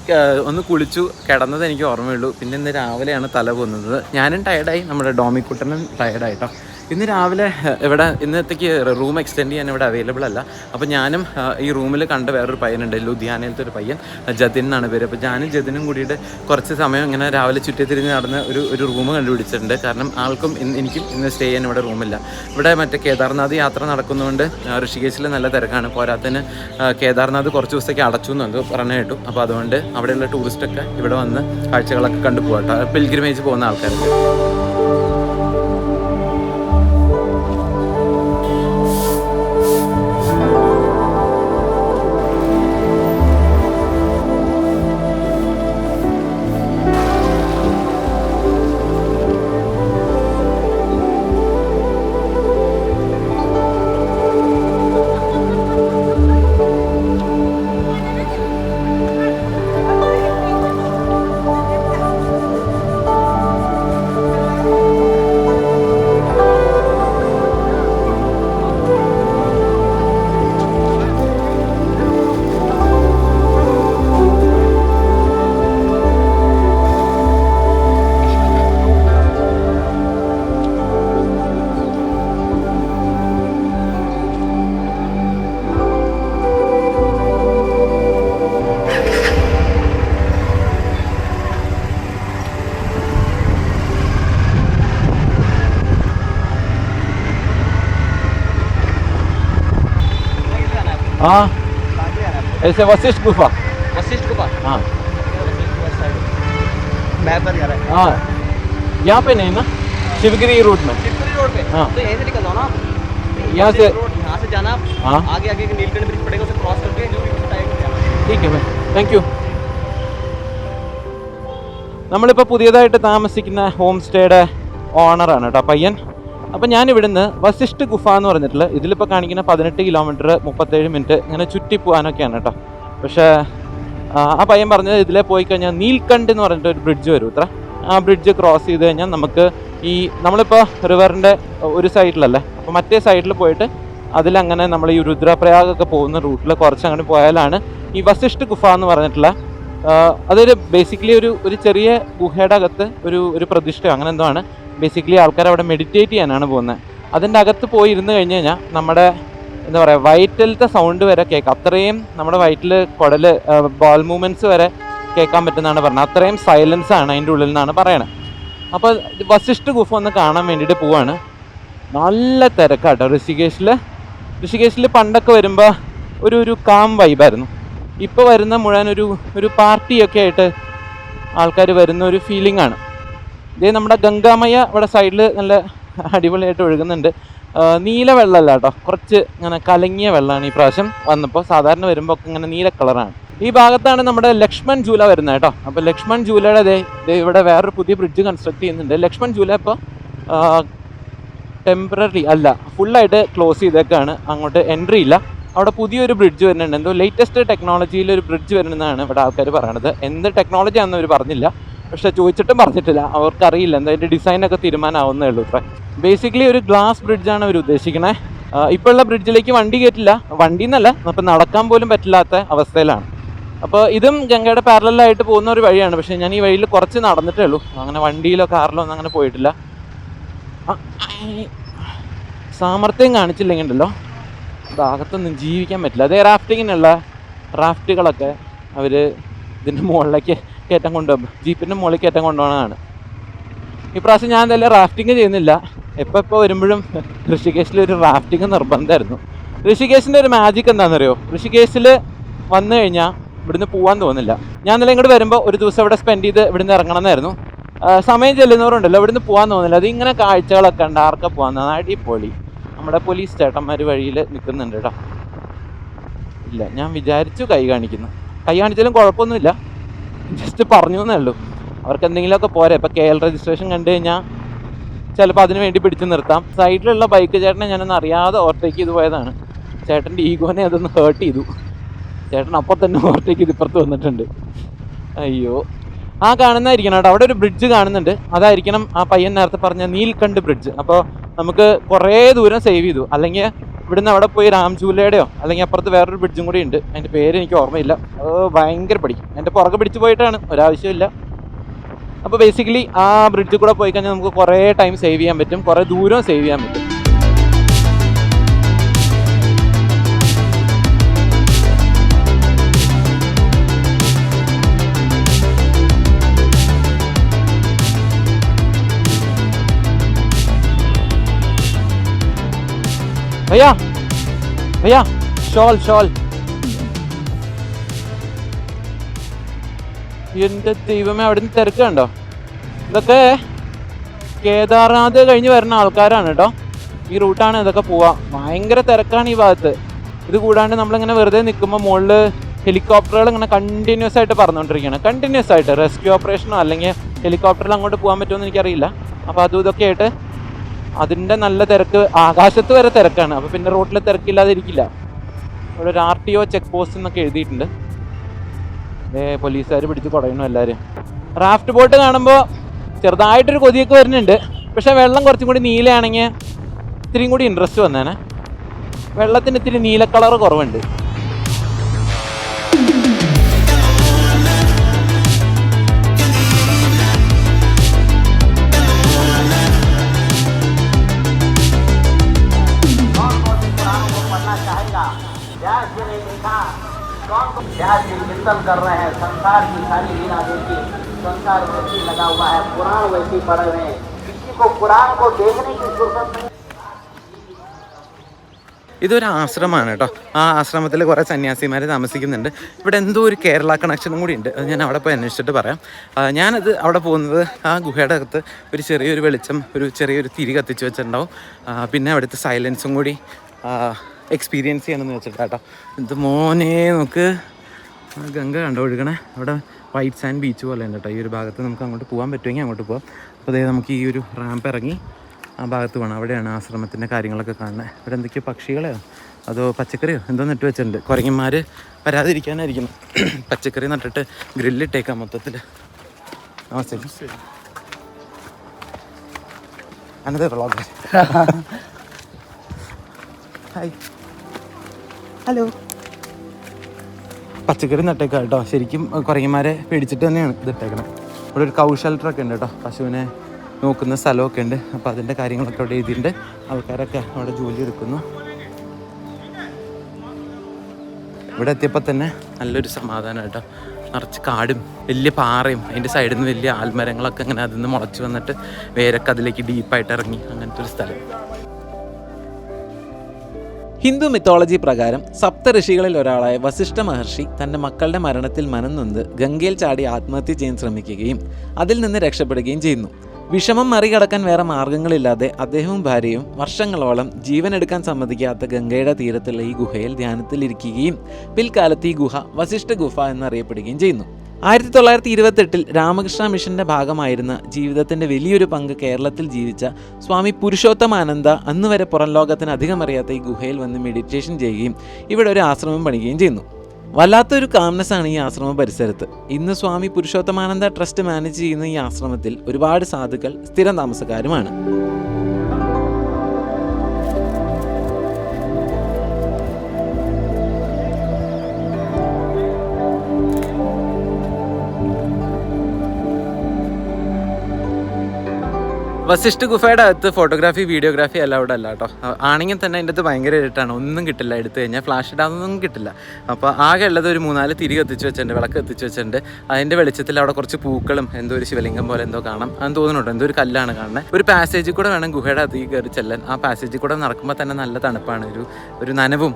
ഒന്ന് കുളിച്ചു കിടന്നത് എനിക്ക് ഓർമ്മയുള്ളൂ. പിന്നെ ഇന്ന് രാവിലെയാണ് തല പോകുന്നത്. ഞാനും ടയർഡായി, നമ്മുടെ ഡോമിക്കുട്ടനും ടയർഡായിട്ടോ. ഇന്ന് രാവിലെ ഇവിടെ ഇന്നത്തേക്ക് റൂം എക്സ്റ്റെൻഡ് ചെയ്യാൻ ഇവിടെ അവൈലബിൾ അല്ല. അപ്പോൾ ഞാനും ഈ റൂമിൽ കണ്ട വേറൊരു പയ്യനുണ്ട്, ലുധിയാനയിലത്തെ ഒരു പയ്യൻ, ജതിൻ എന്നാണ് പേര്. അപ്പോൾ ഞാനും ജതിനും കൂടിയിട്ട് കുറച്ച് സമയം ഇങ്ങനെ രാവിലെ ചുറ്റിത്തിരിഞ്ഞ് നടന്ന് ഒരു റൂം കണ്ടുപിടിച്ചിട്ടുണ്ട്. കാരണം ആൾക്കും എനിക്കും ഇന്ന് സ്റ്റേ ചെയ്യാൻ ഇവിടെ റൂമില്ല. ഇവിടെ മറ്റേ കേദാർനാഥ് യാത്ര നടക്കുന്നതുകൊണ്ട് ഋഷികേശിൽ നല്ല തിരക്കാണ്. പോരാത്തതിന് കേദാർനാഥ് കുറച്ച് ദിവസത്തേക്ക് അടച്ചു എന്നത് പറഞ്ഞു കേട്ടു. അപ്പോൾ അതുകൊണ്ട് അവിടെയുള്ള ടൂറിസ്റ്റൊക്കെ ഇവിടെ വന്ന് കാഴ്ചകളൊക്കെ കണ്ടു പോകട്ടോ, പിൽഗ്രിമേജ് പോകുന്ന ആൾക്കാർക്ക്. हाँ ऐसे वशिष्ठ गुफा हाँ मैप पर जा रहा है। हाँ यहाँ पे नहीं ना, शिवगिरी रोड में। शिवगिरी रोड पे हाँ। तो यहीं से निकल जाओ ना, यहाँ से यहाँ से जाना। हाँ आगे आगे नीलकंठ ब्रिज पड़ेगा, उसे क्रॉस करके जो भी टाइम जाना। ठीक है भाई, താങ്ക് യു. നമ്മളിപ്പോൾ പുതിയതായിട്ട് താമസിക്കുന്ന ഹോം സ്റ്റേയുടെ ഓണറാണ് കേട്ടോ പയ്യൻ. അപ്പോൾ ഞാൻ ഇവിടുന്ന് വസിഷ്ഠ് ഗുഫ എന്ന് പറഞ്ഞിട്ടുള്ള ഇതിലിപ്പോൾ കാണിക്കുന്ന 18 കിലോമീറ്റർ 37 മിനിറ്റ് ഇങ്ങനെ ചുറ്റി പോകാനൊക്കെയാണ് കേട്ടോ. പക്ഷേ ആ പയ്യൻ പറഞ്ഞത് ഇതിലെ പോയി കഴിഞ്ഞാൽ നീൽക്കണ്ഠ് എന്ന് പറഞ്ഞിട്ട് ഒരു ബ്രിഡ്ജ് വരും ഇത്ര. ആ ബ്രിഡ്ജ് ക്രോസ് ചെയ്ത് കഴിഞ്ഞാൽ നമുക്ക് ഈ നമ്മളിപ്പോൾ റിവറിൻ്റെ ഒരു സൈഡിലല്ലേ, അപ്പോൾ മറ്റേ സൈഡിൽ പോയിട്ട് അതിലങ്ങനെ നമ്മൾ ഈ രുദ്രപ്രയാഗൊക്കെ പോകുന്ന റൂട്ടിൽ കുറച്ച് അങ്ങനെ പോയാലാണ് ഈ വസിഷ്ഠ് ഗുഫ എന്ന് പറഞ്ഞിട്ടുള്ള അതൊരു ബേസിക്കലി ഒരു ചെറിയ ഗുഹയുടെ അകത്ത് ഒരു പ്രതിഷ്ഠയോ അങ്ങനെ എന്തോ ആണ്. ബേസിക്കലി ആൾക്കാർ അവിടെ മെഡിറ്റേറ്റ് ചെയ്യാനാണ് പോകുന്നത്. അതിൻ്റെ അകത്ത് പോയി ഇരുന്ന് കഴിഞ്ഞ് കഴിഞ്ഞാൽ നമ്മുടെ എന്താ പറയുക വയറ്റിലത്തെ സൗണ്ട് വരെ കേൾക്കാം. അത്രയും നമ്മുടെ വയറ്റിൽ കുടൽ ബോൾ മൂവ്മെൻറ്റ്സ് വരെ കേൾക്കാൻ പറ്റുന്നതാണ് പറഞ്ഞത്. അത്രയും സൈലൻസ് ആണ് അതിൻ്റെ ഉള്ളിൽ നിന്നാണ് പറയണത്. അപ്പോൾ വസിഷ്ഠ് ഗുഫ ഒന്ന് കാണാൻ വേണ്ടിയിട്ട് പോവാണ്. നല്ല തിരക്കാട്ടോ ഋഷികേശിൽ പണ്ടൊക്കെ വരുമ്പോൾ ഒരു കാം വൈബായിരുന്നു. ഇപ്പോൾ വരുന്ന മുഴുവൻ ഒരു പാർട്ടിയൊക്കെ ആയിട്ട് ആൾക്കാർ വരുന്ന ഒരു ഫീലിംഗ് ആണ്. ഇതേ നമ്മുടെ ഗംഗാമയ ഇവിടെ സൈഡിൽ നല്ല അടിപൊളിയായിട്ട് ഒഴുകുന്നുണ്ട്. നീല വെള്ളമല്ല കേട്ടോ, കുറച്ച് ഇങ്ങനെ കലങ്ങിയ വെള്ളമാണ് ഈ പ്രാവശ്യം വന്നപ്പോൾ. സാധാരണ വരുമ്പോൾ ഒക്കെ ഇങ്ങനെ നീല കളറാണ്. ഈ ഭാഗത്താണ് നമ്മുടെ ലക്ഷ്മൺ ജൂല വരുന്നത് കേട്ടോ. അപ്പോൾ ലക്ഷ്മൺ ജൂലയുടെ ഇവിടെ വേറൊരു പുതിയ ബ്രിഡ്ജ് കൺസ്ട്രക്ട് ചെയ്യുന്നുണ്ട്. ലക്ഷ്മൺ ജൂല ഇപ്പോൾ ടെമ്പററി അല്ല, ഫുള്ളായിട്ട് ക്ലോസ് ചെയ്തേക്കാണ്. അങ്ങോട്ട് എൻട്രി ഇല്ല. അവിടെ പുതിയൊരു ബ്രിഡ്ജ് വരുന്നുണ്ട്. എന്തോ ലേറ്റസ്റ്റ് ടെക്നോളജിയിൽ ഒരു ബ്രിഡ്ജ് വരുന്നതാണ് ഇവിടെ ആൾക്കാർ പറയണത്. എന്ത് ടെക്നോളജി ആണെന്ന് അവർ പറഞ്ഞില്ല, പക്ഷെ ചോദിച്ചിട്ടും പറഞ്ഞിട്ടില്ല. അവർക്കറിയില്ല, എന്താ അതിൻ്റെ ഡിസൈനൊക്കെ തീരുമാനമാവുന്നേ ഉള്ളൂ. ഇത്ര ബേസിക്കലി ഒരു ഗ്ലാസ് ബ്രിഡ്ജാണ് അവർ ഉദ്ദേശിക്കണേ. ഇപ്പോൾ ഉള്ള ബ്രിഡ്ജിലേക്ക് വണ്ടി കയറ്റില്ല, വണ്ടി എന്നല്ല ഇപ്പം നടക്കാൻ പോലും പറ്റില്ലാത്ത അവസ്ഥയിലാണ്. അപ്പോൾ ഇതും ഗംഗയുടെ പാരലായിട്ട് പോകുന്ന ഒരു വഴിയാണ്. പക്ഷേ ഞാൻ ഈ വഴിയിൽ കുറച്ച് നടന്നിട്ടേ ഉള്ളൂ, അങ്ങനെ വണ്ടിയിലോ കാറിലോ ഒന്നും അങ്ങനെ പോയിട്ടില്ല. സാമർത്ഥ്യം കാണിച്ചില്ലെങ്കിൽ ഉണ്ടല്ലോ ഭാഗത്തൊന്നും ജീവിക്കാൻ പറ്റില്ല. അതേ റാഫ്റ്റിങ്ങിനുള്ള റാഫ്റ്റുകളൊക്കെ അവർ ഇതിൻ്റെ മുകളിലേക്ക് കയറ്റം കൊണ്ടുപോകും, ജീപ്പിൻ്റെ മുകളിൽ കയറ്റം കൊണ്ടുപോകണതാണ്. ഇപ്രാവശ്യം ഞാൻ എന്തായാലും റാഫ്റ്റിങ് ചെയ്യുന്നില്ല. എപ്പോൾ വരുമ്പോഴും ഋഷികേശിലൊരു റാഫ്റ്റിങ് നിർബന്ധമായിരുന്നു. ഋഷികേശിൻ്റെ ഒരു മാജിക് എന്താണെന്നറിയോ? ഋഷികേശിൽ വന്നു കഴിഞ്ഞാൽ ഇവിടുന്ന് പോകാൻ തോന്നില്ല. ഞാൻ ഇന്നലെ ഇങ്ങോട്ട് വരുമ്പോൾ ഒരു ദിവസം ഇവിടെ സ്പെൻഡ് ചെയ്ത് ഇവിടുന്ന് ഇറങ്ങണമെന്നായിരുന്നു. സമയം ചെല്ലുന്നവരുണ്ടല്ലോ ഇവിടുന്ന് പോകാൻ തോന്നില്ല. അതിങ്ങനെ കാഴ്ചകളൊക്കെ ഉണ്ട്, ആർക്കെ പോകാൻ അടിപൊളി. നമ്മുടെ പോലീസ് ചേട്ടന്മാർ വഴിയിൽ നിൽക്കുന്നുണ്ട് കേട്ടോ. ഇല്ല, ഞാൻ വിചാരിച്ചു കൈ കാണിക്കുന്നു. കൈ കാണിച്ചാലും കുഴപ്പമൊന്നുമില്ല, ജസ്റ്റ് പറഞ്ഞു എന്നേ ഉള്ളൂ. അവർക്ക് എന്തെങ്കിലുമൊക്കെ പോരെ. ഇപ്പോൾ KL രജിസ്ട്രേഷൻ കണ്ടു കഴിഞ്ഞാൽ ചിലപ്പോൾ അതിന് വേണ്ടി പിടിച്ചു നിർത്താം. സൈഡിലുള്ള ബൈക്ക് ചേട്ടനെ ഞാനൊന്ന് അറിയാതെ ഓവർടേക്ക് ചെയ്ത് പോയതാണ്. ചേട്ടൻ്റെ ഈഗോനെ അതൊന്ന് ഹേർട്ട് ചെയ്തു. ചേട്ടൻ അപ്പോൾ തന്നെ ഓവർടേക്ക് ചെയ്ത് ഇപ്പുറത്ത് വന്നിട്ടുണ്ട്. അയ്യോ, ആ കാണുന്നതായിരിക്കണം കേട്ടോ. അവിടെ ഒരു ബ്രിഡ്ജ് കാണുന്നുണ്ട്, അതായിരിക്കണം ആ പയ്യൻ നേരത്തെ പറഞ്ഞ നീൽകണ്ഠ് ബ്രിഡ്ജ്. അപ്പോൾ നമുക്ക് കുറേ ദൂരം സേവ് ചെയ്തു. അല്ലെങ്കിൽ ഇവിടുന്ന് അവിടെ പോയി രാംചൂലയുടെയോ അല്ലെങ്കിൽ അപ്പുറത്ത് വേറൊരു ബ്രിഡ്ജും കൂടി ഉണ്ട്, അതിൻ്റെ പേര് എനിക്ക് ഓർമ്മയില്ല. ഭയങ്കര പഠിക്കും, എൻ്റെ പുറകെ പിടിച്ച് പോയിട്ടാണ്, ഒരാവശ്യമില്ല. അപ്പോൾ ബേസിക്കലി ആ ബ്രിഡ്ജിൽ കൂടെ പോയി കഴിഞ്ഞാൽ നമുക്ക് കുറേ ടൈം സേവ് ചെയ്യാൻ പറ്റും, കുറേ ദൂരം സേവ് ചെയ്യാൻ പറ്റും. भैया भैया शॉल शॉल. എൻ്റെ ദൈവമേ, അവിടെ നിന്ന് തിരക്ക് കണ്ടോ? ഇതൊക്കെ കേദാർനാഥ് കഴിഞ്ഞ് വരുന്ന ആൾക്കാരാണ് കേട്ടോ. ഈ റൂട്ടാണ് ഇതൊക്കെ പോവാ. ഭയങ്കര തിരക്കാണ് ഈ ഭാഗത്ത്. ഇത് കൂടാണ്ട് നമ്മളിങ്ങനെ വെറുതെ നിൽക്കുമ്പോൾ മുകളിൽ ഹെലികോപ്റ്ററുകൾ ഇങ്ങനെ കണ്ടിന്യൂസ് ആയിട്ട് പറന്നുകൊണ്ടിരിക്കുകയാണ്. കണ്ടിന്യൂസ് ആയിട്ട് റെസ്ക്യൂ ഓപ്പറേഷനോ അല്ലെങ്കിൽ ഹെലികോപ്റ്ററിൽ അങ്ങോട്ട് പോകാൻ പറ്റുമോ എന്ന് എനിക്കറിയില്ല. അപ്പോൾ അതും ഇതൊക്കെ ആയിട്ട് അതിൻ്റെ നല്ല തിരക്ക്, ആകാശത്ത് വരെ തിരക്കാണ്. അപ്പോൾ പിന്നെ റോട്ടിൽ തിരക്കില്ലാതിരിക്കില്ല. ഇവിടെ ഒരു RTO ചെക്ക് പോസ്റ്റ് എന്നൊക്കെ എഴുതിയിട്ടുണ്ട്. പോലീസുകാർ പിടിച്ച് കുടയണു എല്ലാവരും. റാഫ്റ്റ് ബോട്ട് കാണുമ്പോൾ ചെറുതായിട്ടൊരു കൊതിയൊക്കെ വരുന്നുണ്ട്. പക്ഷേ വെള്ളം കുറച്ചും കൂടി നീലയാണെങ്കിൽ ഇത്തിരിയും കൂടി ഇൻട്രസ്റ്റ് വന്നേനെ. വെള്ളത്തിന് ഇത്തിരി നീല കളർ കുറവുണ്ട്. चिंतन कर रहे हैं, संसार की सारी लीला देखिए, संसार वैसे लगा हुआ है, पुराण वैसे पढ़े हुए हैं, किसी को पुराण को देखने की फुर्सत नहीं. ഇതൊരു ആശ്രമമാണ് കേട്ടോ. ആ ആശ്രമത്തിൽ കുറേ സന്യാസിമാർ താമസിക്കുന്നുണ്ട്. ഇവിടെ എന്തോ ഒരു കേരള കണക്ഷനും കൂടി ഉണ്ട്. അത് ഞാൻ അവിടെ പോയി അന്വേഷിച്ചിട്ട് പറയാം. ഞാനത് അവിടെ പോകുന്നത് ആ ഗുഹയുടെ അകത്ത് ഒരു ചെറിയൊരു വെളിച്ചം, ഒരു ചെറിയൊരു തിരി കത്തിച്ച് വെച്ചിട്ടുണ്ടാവും. പിന്നെ അവിടുത്തെ സൈലൻസും കൂടി എക്സ്പീരിയൻസ് ചെയ്യണമെന്ന് വെച്ചിട്ടാണ് കേട്ടോ. ഇത് മോനെ നോക്ക്, ഗംഗ കണ്ടോ ഒഴുകണേ. അവിടെ വൈറ്റ് സാൻഡ് ബീച്ച് പോലെ ഉണ്ട് കേട്ടോ. ഈ ഒരു ഭാഗത്ത് നമുക്ക് അങ്ങോട്ട് പോകാൻ പറ്റുമെങ്കിൽ അങ്ങോട്ട് പോകാം. അപ്പോൾ അതായത് നമുക്ക് ഈ ഒരു റാമ്പ് ഇറങ്ങി ആ ഭാഗത്ത് വേണം. അവിടെയാണ് ആശ്രമത്തിൻ്റെ കാര്യങ്ങളൊക്കെ കാണുന്നത്. ഇവിടെ എന്തൊക്കെയോ പക്ഷികളെയോ അതോ പച്ചക്കറിയോ എന്തോ നട്ട് വെച്ചിട്ടുണ്ട്. കുരങ്ങന്മാർ വരാതിരിക്കാനായിരിക്കും പച്ചക്കറി നട്ടിട്ട് ഗ്രില്ലിട്ടേക്കാം മൊത്തത്തിൽ. നമസ്തേ, അനദർ വ്ളോഗർ. Hi, hello. പച്ചക്കറി നട്ടേക്കാം കേട്ടോ. ശരിക്കും കുരങ്ങന്മാരെ പേടിച്ചിട്ട് തന്നെയാണ് ഇത് ഇട്ടേക്കണം. ഇവിടെ ഒരു കൗ ഷെൽട്ടറൊക്കെ ഉണ്ട് കേട്ടോ. പശുവിനെ നോക്കുന്ന സ്ഥലമൊക്കെ ഉണ്ട്. അപ്പോൾ അതിൻ്റെ കാര്യങ്ങളൊക്കെ അവിടെ എഴുതിയിട്ടുണ്ട്. ആൾക്കാരൊക്കെ അവിടെ ജോലി എടുക്കുന്നു. ഇവിടെ എത്തിയപ്പോൾ തന്നെ നല്ലൊരു സമാധാനം കേട്ടോ. നിറച്ച് കാടും വലിയ പാറയും അതിൻ്റെ സൈഡിൽ നിന്ന് വലിയ ആൽമരങ്ങളൊക്കെ ഇങ്ങനെ അതിൽ നിന്ന് മുളച്ച് വന്നിട്ട് വേരൊക്കെ അതിലേക്ക് ഡീപ്പായിട്ട് ഇറങ്ങി, അങ്ങനത്തെ ഒരു സ്ഥലം. ഹിന്ദു മിത്തോളജി പ്രകാരം സപ്തഋഷികളിൽ ഒരാളായ വസിഷ്ഠ മഹർഷി തൻ്റെ മക്കളുടെ മരണത്തിൽ മനംനൊന്ത് ഗംഗയിൽ ചാടി ആത്മഹത്യ ചെയ്യാൻ ശ്രമിക്കുകയും അതിൽ നിന്ന് രക്ഷപ്പെടുകയും ചെയ്യുന്നു. വിഷമം മറികടക്കാൻ വേറെ മാർഗങ്ങളില്ലാതെ അദ്ദേഹവും ഭാര്യയും വർഷങ്ങളോളം ജീവനെടുക്കാൻ സമ്മതിക്കാത്ത ഗംഗയുടെ തീരത്തുള്ള ഈ ഗുഹയിൽ ധ്യാനത്തിലിരിക്കുകയും പിൽക്കാലത്ത് ഈ ഗുഹ വസിഷ്ഠ ഗുഫ എന്നറിയപ്പെടുകയും ചെയ്യുന്നു. 1928 രാമകൃഷ്ണ മിഷന്റെ ഭാഗമായിരുന്ന ജീവിതത്തിന്റെ വലിയൊരു പങ്ക് കേരളത്തിൽ ജീവിച്ച സ്വാമി പുരുഷോത്തമാനന്ദ അന്നുവരെ പുറം ലോകത്തിന് അധികം അറിയാത്ത ഈ ഗുഹയിൽ വന്ന് മെഡിറ്റേഷൻ ചെയ്യുകയും ഇവിടെ ഒരു ആശ്രമം പണിയുകയും ചെയ്യുന്നു. വല്ലാത്തൊരു കാംനെസ്സാണ് ഈ ആശ്രമ പരിസരത്ത്. ഇന്ന് സ്വാമി പുരുഷോത്തമാനന്ദ ട്രസ്റ്റ് മാനേജ് ചെയ്യുന്ന ഈ ആശ്രമത്തിൽ ഒരുപാട് സാധുക്കൾ സ്ഥിരം താമസക്കാരുമാണ്. വസിഷ്ഠ ഗുഫയുടെ അകത്ത് ഫോട്ടോഗ്രാഫി വീഡിയോഗ്രാഫി അലൗഡ് അല്ല കേട്ടോ. ആണെങ്കിൽ തന്നെ അതിൻ്റെ അകത്ത് ഭയങ്കര ഇരുട്ടാണ്, ഒന്നും കിട്ടില്ല. എടുത്തു കഴിഞ്ഞാൽ ഫ്ലാഷ് ഇടാനൊന്നും കിട്ടില്ല. അപ്പോൾ ആകെ ഉള്ളത് ഒരു 3-4 തിരി കത്തിച്ച് വെച്ചിട്ടുണ്ട്, വിളക്ക് കത്തിച്ച് വെച്ചിട്ടുണ്ട്. അതിൻ്റെ വെളിച്ചത്തിൽ അവിടെ കുറച്ച് പൂക്കളും എന്തോ ഒരു ശിവലിംഗം പോലെ എന്തോ കാണാം. അതെന്ന് തോന്നുന്നുണ്ടോ, എന്തോ ഒരു കല്ലാണ് കാണുന്നത്. ഒരു പാസേജിൽ കൂടെ വേണം ഗുഹയുടെ അകത്ത് കയറി ചെല്ലാൻ. ആ പാസേജിൽ കൂടെ നടക്കുമ്പോൾ തന്നെ നല്ല തണുപ്പാണ്, ഒരു നനവും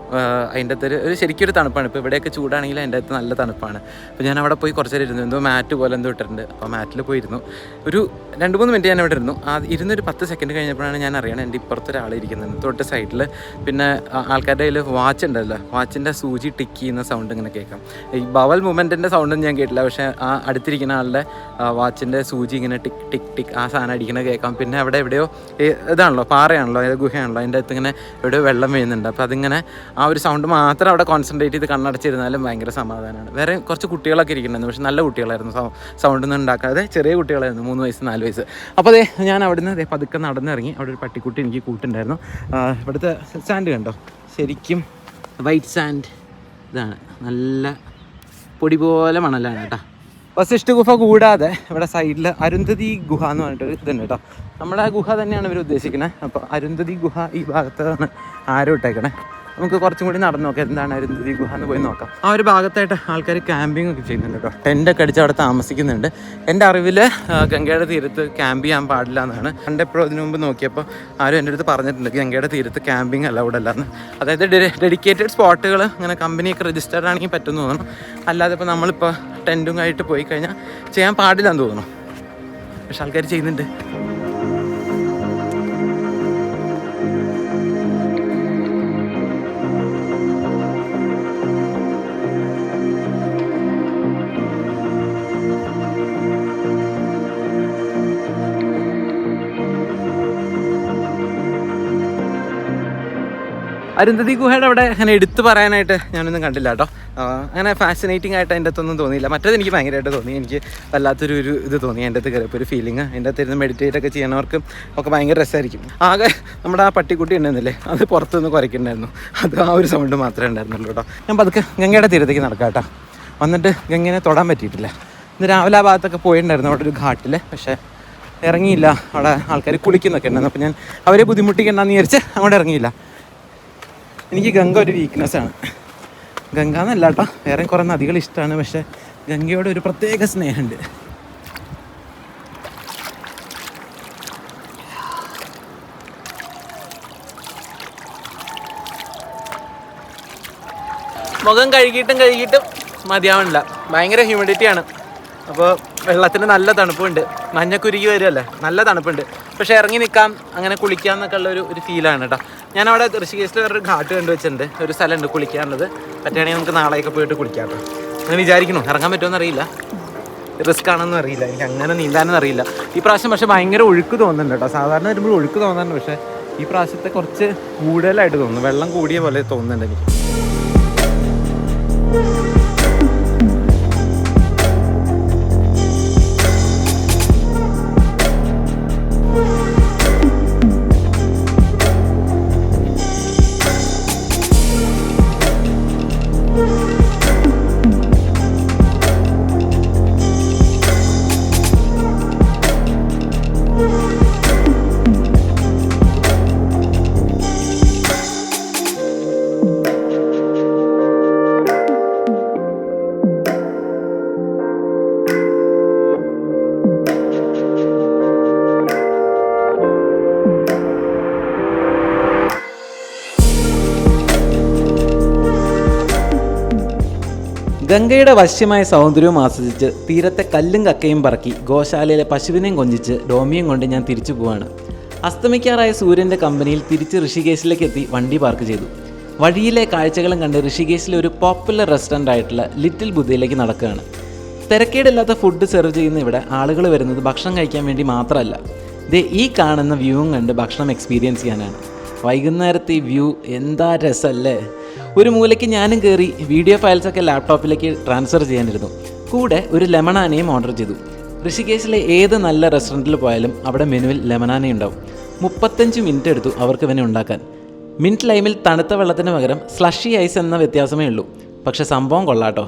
അതിൻ്റെ അകത്ത് ഒരു ശരിക്കും ഒരു തണുപ്പാണ്. ഇപ്പോൾ ഇവിടെയൊക്കെ ചൂടാണെങ്കിൽ അതിൻ്റെ അകത്ത് നല്ല തണുപ്പാണ്. അപ്പോൾ ഞാൻ അവിടെ പോയി കുറച്ച് നേരം ഇരുന്നു. എന്തോ മാറ്റ് പോലെ എന്തോ ഇട്ടിട്ടുണ്ട്. അപ്പോൾ മാറ്റിൽ പോയിരുന്നു ഒരു 2-3 മിനിറ്റ് ഞാൻ ഇവിടെ ഇരുന്നു. ഇരുന്നൊരു 10 സെക്കൻഡ് കഴിഞ്ഞപ്പോഴാണ് ഞാൻ അറിയണം എൻ്റെ ഇപ്പുറത്തൊരാൾ ഇരിക്കുന്നുണ്ട് തൊട്ട് സൈഡിൽ. പിന്നെ ആൾക്കാരുടെ കയ്യിൽ വാച്ച് ഉണ്ടല്ലോ, വാച്ചിൻ്റെ സൂചി ടിക്ക് ചെയ്യുന്ന സൗണ്ട് ഇങ്ങനെ കേൾക്കാം. ഈ ബവൽ മൂവ്മെൻറ്റിൻ്റെ സൗണ്ടൊന്നും ഞാൻ കേട്ടില്ല, പക്ഷേ ആ അടുത്തിരിക്കുന്ന ആളുടെ വാച്ചിൻ്റെ സൂചി ഇങ്ങനെ ടിക്ക് ടിക്ക് ടിക്ക് ആ സാധനം അടിക്കുന്നത് കേൾക്കാം. പിന്നെ അവിടെ എവിടെയോ ഇതാണല്ലോ, പാറയാണല്ലോ, ഗുഹയാണല്ലോ, അതിൻ്റെ അകത്ത് ഇങ്ങനെ എവിടെയോ വെള്ളം വീഴുന്നുണ്ട്. അപ്പോൾ അതിങ്ങനെ ആ ഒരു സൗണ്ട് മാത്രം അവിടെ കോൺസെൻട്രേറ്റ് ചെയ്ത് കണ്ണടച്ചിരുന്നാലും ഭയങ്കര സമാധാനമാണ്. വേറെ കുറച്ച് കുട്ടികളൊക്കെ ഇരിക്കുന്നുണ്ടായിരുന്നു, പക്ഷെ നല്ല കുട്ടികളായിരുന്നു, സൗണ്ടൊന്നും ഉണ്ടാക്കാതെ ചെറിയ കുട്ടികളായിരുന്നു, 3 വയസ്സ് 4 വയസ്സ്. അപ്പോൾ ഞാൻ അവിടുന്ന് പതുക്കെ നടന്നിറങ്ങി. അവിടെ ഒരു പട്ടിക്കുട്ടി എനിക്ക് കൂട്ടുണ്ടായിരുന്നു. ഇവിടുത്തെ സാൻഡ് കണ്ടോ, ശരിക്കും വൈറ്റ് സാൻഡ്, ഇതാണ് നല്ല പൊടി പോലെ മണലാണ് കേട്ടോ. വസിഷ്ഠ ഗുഹ കൂടാതെ ഇവിടെ സൈഡിൽ അരുന്ധതി ഗുഹ എന്ന് പറഞ്ഞിട്ടൊരു ഇതുണ്ട് കേട്ടോ. നമ്മുടെ ഗുഹ തന്നെയാണ് ഇവർ ഉദ്ദേശിക്കുന്നത്. അപ്പോൾ അരുന്ധതി ഗുഹ ഈ ഭാഗത്താണ് ആരോ ഇട്ടേക്കണേ. നമുക്ക് കുറച്ചും കൂടി നടന്നു നോക്കാം എന്താണ് അരുന്ധതി ഗുഹ എന്ന് പോയി നോക്കാം. ആ ഒരു ഭാഗത്തായിട്ട് ആൾക്കാർ ക്യാമ്പിംഗ് ഒക്കെ ചെയ്യുന്നുണ്ട് കേട്ടോ. ടെൻ്റൊക്കെ അടിച്ച് അവിടെ താമസിക്കുന്നുണ്ട്. എൻ്റെ അറിവിൽ ഗംഗയുടെ തീരത്ത് ക്യാമ്പ് ചെയ്യാൻ പാടില്ല എന്നാണ്. എപ്പോഴും അതിനു മുമ്പ് നോക്കിയപ്പോൾ ആരും എൻ്റെ അടുത്ത് പറഞ്ഞിട്ടുണ്ട് ഗംഗയുടെ തീരത്ത് ക്യാമ്പിംഗ് അലൗഡ് അല്ലാന്ന്. അതായത് ഡെഡിക്കേറ്റഡ് സ്പോട്ടുകൾ ഇങ്ങനെ കമ്പനിയൊക്കെ രജിസ്റ്റേർഡ് ആണെങ്കിൽ പറ്റുമെന്ന് തോന്നുന്നു. അല്ലാതെ ഇപ്പോൾ നമ്മളിപ്പോൾ ടെൻറ്റും ആയിട്ട് പോയി കഴിഞ്ഞാൽ ചെയ്യാൻ പാടില്ല എന്ന് തോന്നുന്നു. പക്ഷെ ആൾക്കാർ ചെയ്യുന്നുണ്ട്. അരുന്ധതി ഗുഹയുടെ അവിടെ അങ്ങനെ എടുത്തു പറയാനായിട്ട് ഞാനൊന്നും കണ്ടില്ല കേട്ടോ. അങ്ങനെ ഫാസിനേറ്റിംഗ് ആയിട്ട് അതിൻ്റെ അകത്തൊന്നും തോന്നിയില്ല. മറ്റേത് എനിക്ക് ഭയങ്കരമായിട്ട് തോന്നി. എനിക്ക് വല്ലാത്തൊരു ഇത് തോന്നി അതിൻ്റെ അകത്ത് കയറിയപ്പോൾ ഒരു ഫീലിംഗ്. അതിൻ്റെ അകത്ത് ഇരുന്ന് മെഡിറ്റേറ്റ് ഒക്കെ ചെയ്യണവർക്കും ഒക്കെ ഭയങ്കര രസമായിരിക്കും. ആകെ നമ്മുടെ ആ പട്ടിക്കുട്ടി ഉണ്ടെന്നില്ലേ, അത് പുറത്തുനിന്ന് കുരയ്ക്കുന്നുണ്ടായിരുന്നു. അത് ആ ഒരു സൗണ്ട് മാത്രമേ ഉണ്ടായിരുന്നുള്ളൂ കേട്ടോ. ഞാൻ പതുക്കെ ഗംഗയുടെ തീരത്തേക്ക് നടക്കാം കേട്ടോ. വന്നിട്ട് ഗംഗേനെ തൊടാൻ പറ്റിയിട്ടില്ല. ഇന്ന് രാവിലെ ആ ഭാഗത്തൊക്കെ പോയിട്ടുണ്ടായിരുന്നു അവിടെ ഒരു ഘാട്ടിൽ, പക്ഷേ ഇറങ്ങിയില്ല. അവിടെ ആൾക്കാർ കുളിക്കുന്നൊക്കെ ഉണ്ടായിരുന്നു. അപ്പോൾ ഞാൻ അവരെ ബുദ്ധിമുട്ടിക്കണ്ടെന്ന് വിചാരിച്ച് അങ്ങോട്ട് ഇറങ്ങിയില്ല. എനിക്ക് ഗംഗ ഒരു വീക്ക്നെസ്സാണ്. ഗംഗ എന്നല്ല കേട്ടോ, വേറെ കുറേ നദികൾ ഇഷ്ടമാണ്, പക്ഷേ ഗംഗയോട് ഒരു പ്രത്യേക സ്നേഹമുണ്ട്. മുഖം കഴുകിയിട്ടും മതിയാവണില്ല. ഭയങ്കര ഹ്യൂമിഡിറ്റിയാണ്. അപ്പോൾ വെള്ളത്തിന് നല്ല തണുപ്പുണ്ട്. മഞ്ഞക്കുരുക്കി വരുമല്ലേ, നല്ല തണുപ്പുണ്ട്. പക്ഷേ ഇറങ്ങി നിൽക്കാം, അങ്ങനെ കുളിക്കാം എന്നൊക്കെ ഉള്ള ഒരു ഫീലാണ് കേട്ടോ. ഞാനവിടെ ഋഷികേശിൽ വേറൊരു ഘാട്ട് കണ്ടുവച്ചിട്ടുണ്ട്, ഒരു സ്ഥലമുണ്ട് കുളിക്കാനുള്ളത്. പറ്റുകയാണെങ്കിൽ നമുക്ക് നാളെയൊക്കെ പോയിട്ട് കുളിക്കാം കേട്ടോ. അങ്ങനെ വിചാരിക്കണു. ഇറങ്ങാൻ പറ്റുമോയെന്ന് അറിയില്ല, റിസ്ക് ആണെന്നും അറിയില്ല, എനിക്ക് അങ്ങനെ നീന്താനൊന്നും അറിയില്ല. ഈ പ്രാവശ്യം പക്ഷേ ഭയങ്കര ഒഴുക്ക് തോന്നുന്നുണ്ട് കേട്ടോ. സാധാരണ വരുമ്പോൾ ഒഴുക്ക് തോന്നാറുണ്ട്, പക്ഷേ ഈ പ്രാവശ്യത്തെ കുറച്ച് കൂടുതലായിട്ട് തോന്നുന്നു. വെള്ളം കൂടിയ പോലെ തോന്നുന്നുണ്ട് എനിക്ക്. ഗംഗയുടെ വശ്യമായ സൗന്ദര്യവും ആസ്വദിച്ച് തീരത്തെ കല്ലും കക്കയും പറക്കി ഗോശാലയിലെ പശുവിനെയും കൊഞ്ചിച്ച് ഡോമിയും കൊണ്ട് ഞാൻ തിരിച്ചു പോവാണ്. അസ്തമിക്കാറായ സൂര്യൻ്റെ കമ്പനിയിൽ തിരിച്ച് ഋഷികേശിലേക്ക് എത്തി വണ്ടി പാർക്ക് ചെയ്തു. വഴിയിലെ കാഴ്ചകളും കണ്ട് ഋഷികേശിലെ ഒരു പോപ്പുലർ റെസ്റ്റോറൻ്റ് ആയിട്ടുള്ള ലിറ്റിൽ ബുദ്ധയിലേക്ക് നടക്കുകയാണ്. തിരക്കേടില്ലാത്ത ഫുഡ് സെർവ് ചെയ്യുന്ന ഇവിടെ ആളുകൾ വരുന്നത് ഭക്ഷണം കഴിക്കാൻ വേണ്ടി മാത്രമല്ല, ഈ കാണുന്ന വ്യൂവും കണ്ട് ഭക്ഷണം എക്സ്പീരിയൻസ് ചെയ്യാനാണ്. വൈകുന്നേരത്തെ ഈ വ്യൂ എന്താ രസമല്ലേ. ഒരു മൂലയ്ക്ക് ഞാനും കയറി വീഡിയോ ഫയൽസൊക്കെ ലാപ്ടോപ്പിലേക്ക് ട്രാൻസ്ഫർ ചെയ്യാനിരുന്നു. കൂടെ ഒരു ലെമണാനയും ഓർഡർ ചെയ്തു. ഋഷികേശിലെ ഏത് നല്ല റെസ്റ്റോറൻറ്റിൽ പോയാലും അവിടെ മെനുവിൽ ലെമണാന ഉണ്ടാവും. 35 മിനിറ്റ് എടുത്തു അവർക്ക് ഇവനെ ഉണ്ടാക്കാൻ. മിൻറ്റ് ലൈമിൽ തണുത്ത വെള്ളത്തിന് പകരം സ്ലഷി ഐസ് എന്ന വ്യത്യാസമേ ഉള്ളൂ. പക്ഷെ സംഭവം കൊള്ളാട്ടോ.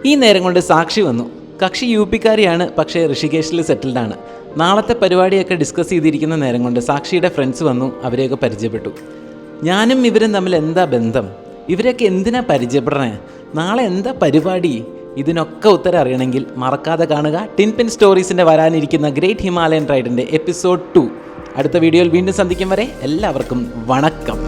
ഈ നേരം കൊണ്ട് സാക്ഷി വന്നു. കക്ഷി UP-കാരിയാണ്, പക്ഷേ ഋഷികേശിൽ സെറ്റിൽഡാണ്. നാളത്തെ പരിപാടിയൊക്കെ ഡിസ്കസ് ചെയ്തിരിക്കുന്ന നേരം കൊണ്ട് സാക്ഷിയുടെ ഫ്രണ്ട്സ് വന്നു, അവരെയൊക്കെ പരിചയപ്പെട്ടു. ഞാനും ഇവരും തമ്മിൽ എന്താ ബന്ധം, ഇവരൊക്കെ എന്തിനാ പരിചയപ്പെടണേ, നാളെ എന്താ പരിപാടി, ഇതിനൊക്കെ ഉത്തരം അറിയണമെങ്കിൽ മറക്കാതെ കാണുക ടിൻ പിൻ സ്റ്റോറീസിൻ്റെ വരാനിരിക്കുന്ന ഗ്രേറ്റ് ഹിമാലയൻ റൈഡിൻ്റെ എപ്പിസോഡ് 2. അടുത്ത വീഡിയോയിൽ വീണ്ടും സന്ധിക്കും വരെ എല്ലാവർക്കും വണക്കം.